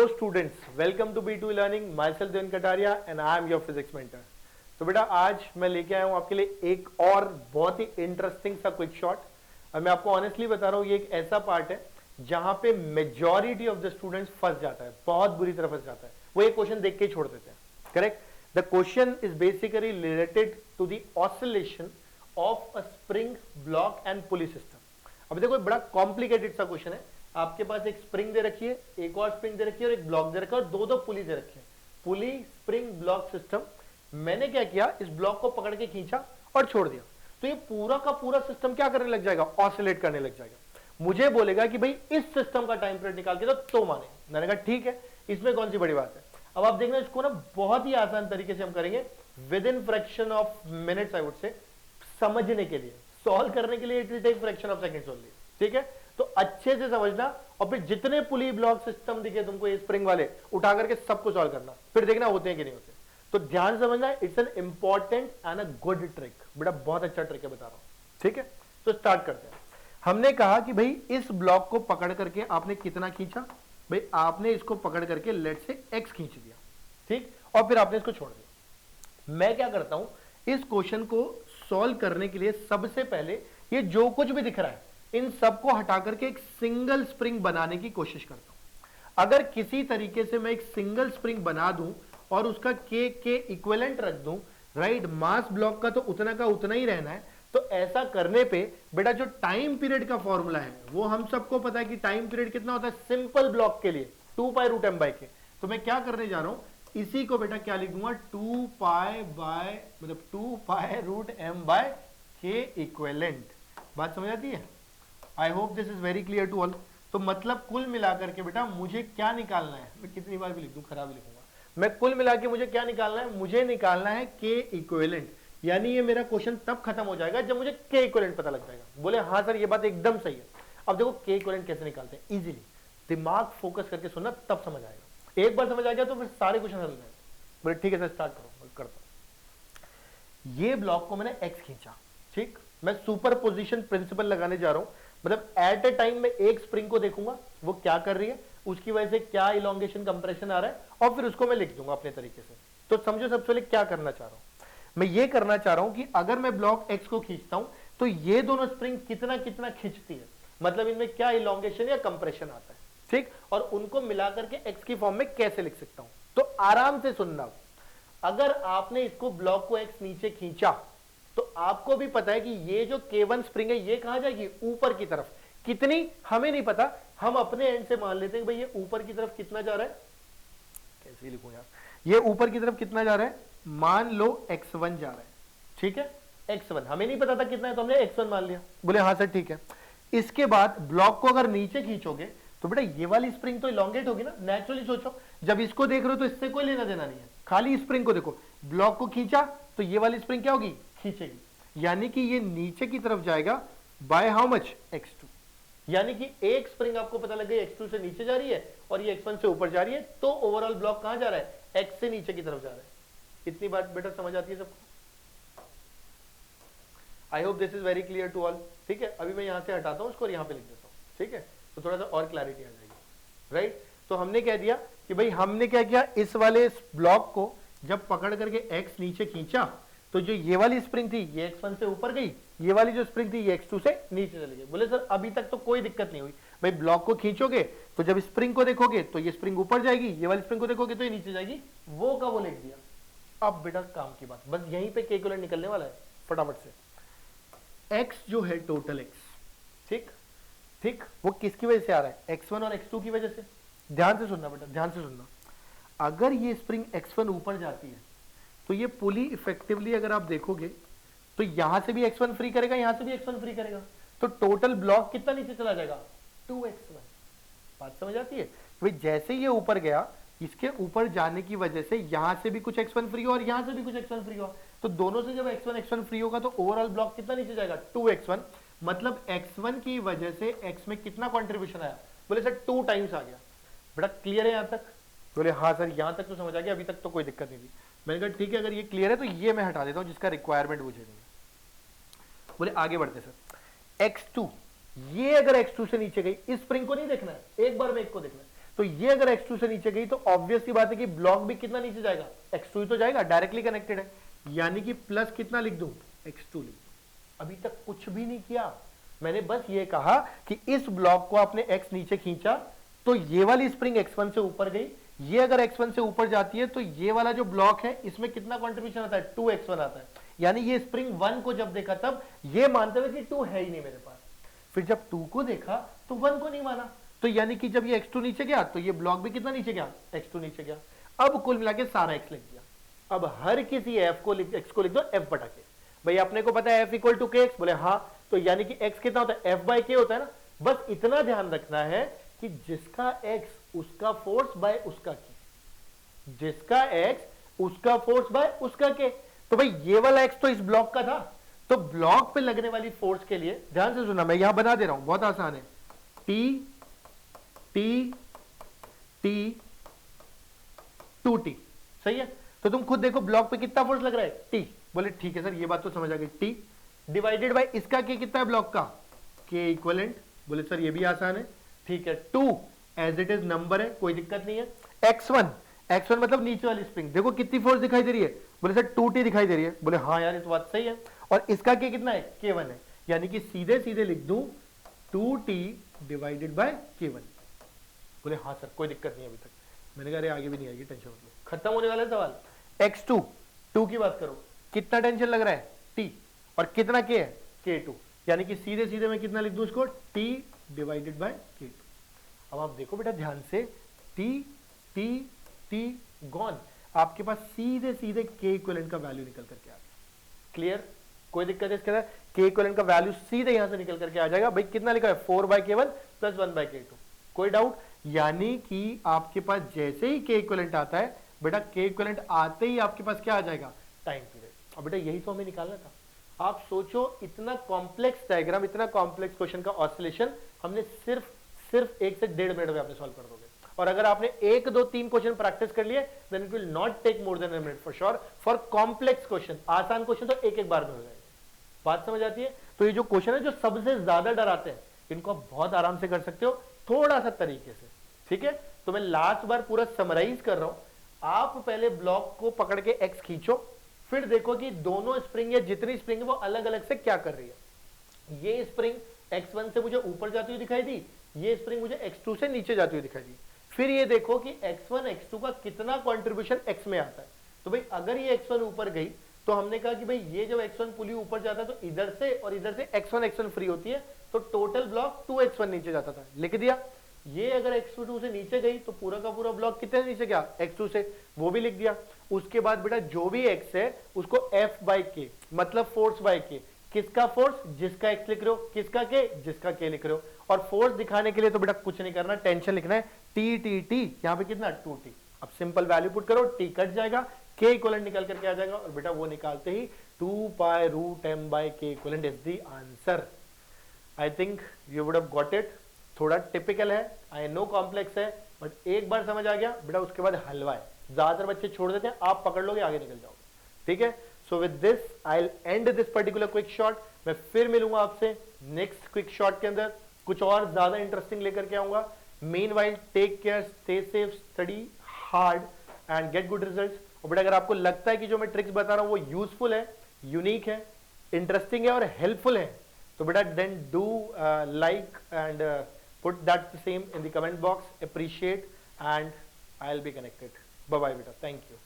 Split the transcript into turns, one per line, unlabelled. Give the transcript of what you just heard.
Hello students, welcome to B2 Learning. Myself Devan Kataria and I am your physics mentor. तो बेटा आज मैं लेके आया हूँ आपके लिए एक और बहुत ही इंटरेस्टिंग सा क्विक शॉट। और मैं आपको ऑनेस्टली बता रहा हूँ ये एक ऐसा पार्ट है जहां पे मेजॉरिटी ऑफ द स्टूडेंट्स फंस जाता है, बहुत बुरी तरह फंस जाता है। वो एक क्वेश्चन देख के ही छोड़ देते हैं। Correct? The question is basically related to the oscillation of a spring block and pulley system. अब देखो बड़ा कॉम्प्लिकेटेड सा क्वेश्चन है। आपके पास एक स्प्रिंग दे रखी है, एक और स्प्रिंग दे रखी है और एक ब्लॉक दे रखा है और दो पुली दे रखी है। पुली स्प्रिंग ब्लॉक सिस्टम। मैंने क्या किया, इस ब्लॉक को पकड़ के खींचा और छोड़ दिया, तो ये पूरा का पूरा सिस्टम क्या करने लग जाएगा, ऑसिलेट करने लग जाएगा। मुझे बोलेगा कि भाई इस सिस्टम का टाइम पीरियड निकाल के तो माने। मैंने कहा ठीक है, इसमें कौन सी बड़ी बात है। अब आप देखना इसको ना बहुत ही आसान तरीके से हम करेंगे, within fraction of minutes I would say. समझने के लिए, सॉल्व करने के लिए it will take fraction of seconds only. ठीक है, तो अच्छे से समझना और फिर जितने पुली ब्लॉक सिस्टम दिखे तुमको ये स्प्रिंग वाले उठा करके सबको सॉल्व करना, फिर देखना होते हैं कि नहीं होते। तो ध्यान समझना, it's an important and a good trick. बेटा बहुत अच्छा ट्रिक है, बता रहा हूं। ठीक है, तो स्टार्ट करते हैं। हमने कहा कि भाई इस ब्लॉक को पकड़ करके आपने कितना खींचा, भाई आपने इसको पकड़ करके लेट से एक्स खींच दिया, ठीक, और फिर आपने इसको छोड़ दिया। मैं क्या करता हूं, इस क्वेश्चन को सॉल्व करने के लिए सबसे पहले ये जो कुछ भी दिख रहा है इन सबको हटा करके एक सिंगल स्प्रिंग बनाने की कोशिश करता हूं। अगर किसी तरीके से मैं एक सिंगल स्प्रिंग बना दूं और उसका के इक्विवेलेंट रख दूं, राइट, मास ब्लॉक का तो उतना का उतना ही रहना है, तो ऐसा करने पे बेटा जो टाइम पीरियड का फॉर्मूला है वो हम सबको पता है कि टाइम पीरियड कितना होता है सिंपल ब्लॉक के लिए 2π√m/k। तो मैं क्या करने जा रहा हूं, इसी को बेटा क्या लिख दूंगा, 2π√m/k इक्विवेलेंट। बात समझ आती है? I hope this is very clear to all. तो मतलब कुल मिलाकर के बेटा मुझे क्या निकालना है, मैं कितनी बार भी लिख दूं, खराब लिखूंगा। मैं कुल मिला के मुझे क्या निकालना है, मुझे निकालना है के इक्विवेलेंट। यानी ये मेरा क्वेश्चन तब खत्म हो जाएगा जब मुझे के इक्विवेलेंट पता लग जाएगा। बोले हाँ सर ये बात एकदम सही है। अब देखो के इक्विवेलेंट कैसे निकालते हैं, इजीली दिमाग फोकस करके सुनना, तब समझ आएगा। एक बार समझ आ गया तो फिर सारे क्वेश्चन हल जाएंगे। बोले ठीक है सर स्टार्ट करो, करता हूं। ये ब्लॉक को मैंने एक्स खींचा, ठीक, मैं सुपर पोजिशन प्रिंसिपल लगाने जा रहा हूं। मतलब एट ए टाइम में एक स्प्रिंग को देखूंगा वो क्या कर रही है, उसकी वजह से क्या इलॉन्गेशन कंप्रेशन आ रहा है, और फिर उसको मैं लिख दूंगा अपने तरीके से। तो समझो सबसे पहले क्या करना चाह रहा हूं, मैं ये करना चाह रहा हूं कि अगर मैं ब्लॉक एक्स को खींचता हूं तो ये दोनों स्प्रिंग कितना कितना खींचती है, मतलब इनमें क्या इलॉन्गेशन या कंप्रेशन आता है, ठीक, और उनको मिलाकर के एक्स की फॉर्म में कैसे लिख सकता हूं। तो आराम से सुनना, अगर आपने इसको ब्लॉक को एक्स नीचे खींचा तो आपको भी पता है कि ये जो K1 स्प्रिंग है ये कहां जाएगी, ऊपर की तरफ। कितनी हमें नहीं पता, हम अपने एंड से मान लेते हैं कि भाई ये ऊपर की तरफ कितना जा रहा है, कैसे लिखूं यार, ये ऊपर की तरफ कितना जा रहा है, मान लो x1 जा रहा है, ठीक है, x1 हमें नहीं पता था कितना है तो हमने x1 मान लिया। बोले हाँ सर ठीक है। इसके बाद ब्लॉक को अगर नीचे खींचोगे तो बेटा ये वाली स्प्रिंग तो इलॉन्गेट होगी ना। नेचुरली सोचो, जब इसको देख रहे हो तो इससे कोई लेना देना नहीं है, खाली स्प्रिंग को देखो। ब्लॉक को खींचा तो ये वाली स्प्रिंग क्या होगी, खींचेगी, यानी कि ये नीचे की तरफ जाएगा बाय हाउ मच, x2। यानी कि एक स्प्रिंग आपको पता लग गई x2 से नीचे जा रही है और ये x1 से ऊपर जा रही है, तो ओवरऑल ब्लॉक कहां जा रहा है, x से नीचे की तरफ जा रहा है। इतनी बात बेटा समझ आती है सबको? I hope this is very clear to all. ठीक है, अभी मैं यहां से हटाता हूं उसको और यहां पे लिख देता हूं, ठीक है, तो थोड़ा सा और क्लैरिटी आ जाएगी, राइट। तो हमने कह दिया कि भाई हमने क्या किया, इस वाले ब्लॉक को जब पकड़ करके x नीचे खींचा तो जो ये वाली स्प्रिंग थी ये x1 से ऊपर गई, ये वाली जो स्प्रिंग थी ये x2 से नीचे चली गई। बोले सर अभी तक तो कोई दिक्कत नहीं हुई। भाई ब्लॉक को खींचोगे तो जब स्प्रिंग को देखोगे तो ये स्प्रिंग ऊपर जाएगी, ये वाली स्प्रिंग को देखोगे तो ये नीचे जाएगी, वो का वो लिख दिया। अब बेटा काम की बात, बस यहीं पे के इक्विवेलेंट निकलने वाला है फटाफट से। x जो है टोटल x, ठीक ठीक, वो किसकी वजह से आ रहा है, x1 और x2 की वजह से। ध्यान से सुनना बेटा, ध्यान से सुनना। अगर ये स्प्रिंग x1 ऊपर जाती है तो ये पुली इफेक्टिवली अगर आप देखोगे तो यहां से भी x1 फ्री करेगा, यहां से भी x1 फ्री करेगा, तो टोटल ब्लॉक कितना नीचे चला जाएगा, 2x1। बात समझ आती है? भाई जैसे ये ऊपर गया, इसके ऊपर जाने की वजह से यहां से भी कुछ x1 फ्री हुआ और यहां से भी कुछ x1 फ्री हुआ, तो दोनों से जब x1 फ्री होगा तो ओवरऑल ब्लॉक कितना नीचे जाएगा, 2x1। मतलब x1 की वजह से x में कितना कॉन्ट्रीब्यूशन आया, बोले सर 2 टाइम्स आ गया। बेटा क्लियर है यहां तक? बोले हाँ सर यहां तक तो समझ आ गया, अभी तक तो कोई दिक्कत नहीं थी। मैंने कहा ठीक है, अगर ये क्लियर है तो ये मैं हटा देता हूं जिसका रिक्वायरमेंट मुझे नहीं है। बोले आगे बढ़ते सर, x2, ये अगर x2 से नीचे गई, इस स्प्रिंग को नहीं देखना है, एक बार में एक को देखना है। तो ये अगर x2 से नीचे गई तो ऑब्वियस सी बात है कि ब्लॉक भी कितना नीचे जाएगा, x2 ही तो जाएगा, डायरेक्टली कनेक्टेड है, यानी कि प्लस कितना लिख दूं, x2 लिख दूं। अभी तक कुछ भी नहीं किया, मैंने बस ये कहा कि इस ब्लॉक को आपने x नीचे खींचा तो ये वाली स्प्रिंग x1 से ऊपर गई, ये अगर x1 से ऊपर जाती है तो ये वाला जो ब्लॉक है इसमें कितना कंट्रीब्यूशन आता है, 2x1 आता है, यानी ये स्प्रिंग 1 को जब देखा तब ये मानते हुए कि 2 है ही नहीं मेरे पास, फिर जब 2 को देखा तो 1 को नहीं माना, तो यानी कि जब ये x2 नीचे गया तो ये ब्लॉक भी कितना नीचे गया, x2 नीचे गया। अब कुल मिला के सारा x लिख दिया। अब हर किसी f को x को लिख दो f बटा k। भाई अपने को पता है f इक्वल टू kx, बोले हाँ, तो यानी कि x कितना होता है, f बाय k होता है ना। बस इतना ध्यान रखना है कि जिसका x उसका फोर्स बाय उसका k, जिसका x उसका फोर्स बाय उसका k। तो भाई ये वाला x तो इस ब्लॉक का था, तो ब्लॉक पे लगने वाली फोर्स के लिए ध्यान से सुनना, मैं यहां बना दे रहा हूं, बहुत आसान है, T T T 2T, सही है। तो तुम खुद देखो ब्लॉक पे कितना फोर्स लग रहा है, T। बोले ठीक है सर ये बात तो समझ आ गई, T डिवाइडेड बाय इसका K कितना है ब्लॉक का, K इक्विवेलेंट। बोले सर ये भी आसान है, ठीक है, 2 एज इट इज नंबर है, कोई दिक्कत नहीं है। x1 मतलब नीचे वाली स्प्रिंग, देखो कितनी फोर्स दिखाई दे रही है, बोले सर 2T दिखाई दे रही है, बोले हाँ यार ये तो बात सही है, और इसका K कितना है, K1 है, यानी कि सीधे सीधे लिख दूं 2T डिवाइडेड बाय K1। बोले हाँ सर कोई दिक्कत नहीं अभी तक। मैंने कहा अरे आगे भी नहीं आएगी, टेंशन मत लो, खत्म होने वाला है सवाल। x2 2 की बात करो, कितना टेंशन लग रहा है, T, और कितना K है, K2, यानी कि सीधे सीधे मैं कितना लिख दूं इसको, T डिवाइडेड बाय K2। अब आप देखो बेटा ध्यान से, T T T गॉन, आपके पास सीधे सीधे K इक्विवेलेंट का वैल्यू निकल करके आ गया। क्लियर, कोई दिक्कत है इसके अंदर, K इक्विवेलेंट का वैल्यू सीधे यहां से निकल करके आ जाएगा। भाई कितना लिखा है, 4/K1 प्लस 1/K2, कोई डाउट। यानी कि आपके पास जैसे ही K इक्विवेलेंट आता है बेटा, K इक्विवेलेंट आते ही आपके पास क्या आ जाएगा, टाइम पीरियड। अब बेटा यही तो हमें निकालना था। आप सोचो इतना कॉम्प्लेक्स डायग्राम, इतना कॉम्प्लेक्स क्वेश्चन का ऑसिलेशन हमने सिर्फ 1 से 1.5 मिनट में आपने सॉल्व कर दोगे। और अगर आपने 1 2 3 क्वेश्चन प्रैक्टिस कर लिए then it will not take more than a minute for sure. For complex question, आसान क्वेश्चन तो एक बार में हो जाएगा। बात समझ आती है। तो ये जो क्वेश्चन है जो सबसे ज्यादा डराते हैं, इनको आप बहुत आराम से कर सकते हो, थोड़ा सा तरीके से, ठीक है। तो मैं लास्ट बार पूरा समराइज कर रहा हूं। आप पहले ब्लॉक को पकड़ के एक्स खींचो, फिर देखो कि दोनों स्प्रिंग या जितनी स्प्रिंग है वो अलग अलग से क्या कर रही है। ये स्प्रिंग x1 से मुझे ऊपर जाती हुई दिखाई दी, ये स्प्रिंग मुझे x2 से नीचे जाती हुई दिखाई दी। फिर ये देखो कि x1 x2 का कितना कंट्रीब्यूशन x में आता है। तो भाई अगर ये x1 ऊपर गई तो हमने कहा कि भाई ये जब x1 पुली ऊपर जाता है तो इधर से और इधर से x1 फ्री होती है, तो टोटल ब्लॉक 2x1 नीचे जाता था, लिख दिया। ये अगर x2 से नीचे गई तो पूरा का पूरा ब्लॉक कितने नीचे गया, x2 से, वो भी लिख दिया। उसके बाद बेटा जो भी x है उसको f/k मतलब फोर्स बाय k, किसका फोर्स, जिसका x लिख रहे हो, किसका k, जिसका k लिख रहे हो। और फोर्स दिखाने के लिए तो बेटा कुछ नहीं करना, टेंशन लिखना है, t यहाँ पे कितना 2t। अब सिंपल वैल्यू पुट करो, t कट जाएगा, k इक्विवेलेंट निकल करके आ जाएगा, और बेटा वो निकालते ही 2π√m/k equivalent is the answer. I think you would have got it. थोड़ा टिपिकल है, आई नो कॉम्प्लेक्स है, बट एक बार समझ आ गया बेटा उसके बाद हलवा है। ज्यादातर बच्चे छोड़ देते हैं, आप पकड़ लोगे आगे निकल जाओगे, ठीक है। So with this I will and this particular quick shot. मैं फिर मिलूंगा आपसे नेक्स्ट क्विक शॉट के अंदर, कुछ और ज्यादा इंटरेस्टिंग लेकर के आऊंगा। Meanwhile take care, stay safe, study hard and get good results. और बेटा अगर आपको लगता है कि जो मैं ट्रिक्स बता रहा हूं वो यूजफुल है, यूनिक है, इंटरेस्टिंग है और हेल्पफुल है, तो बेटा then do like and put that same in the comment box, appreciate, and I'll be connected. Bye bye beta, thank you.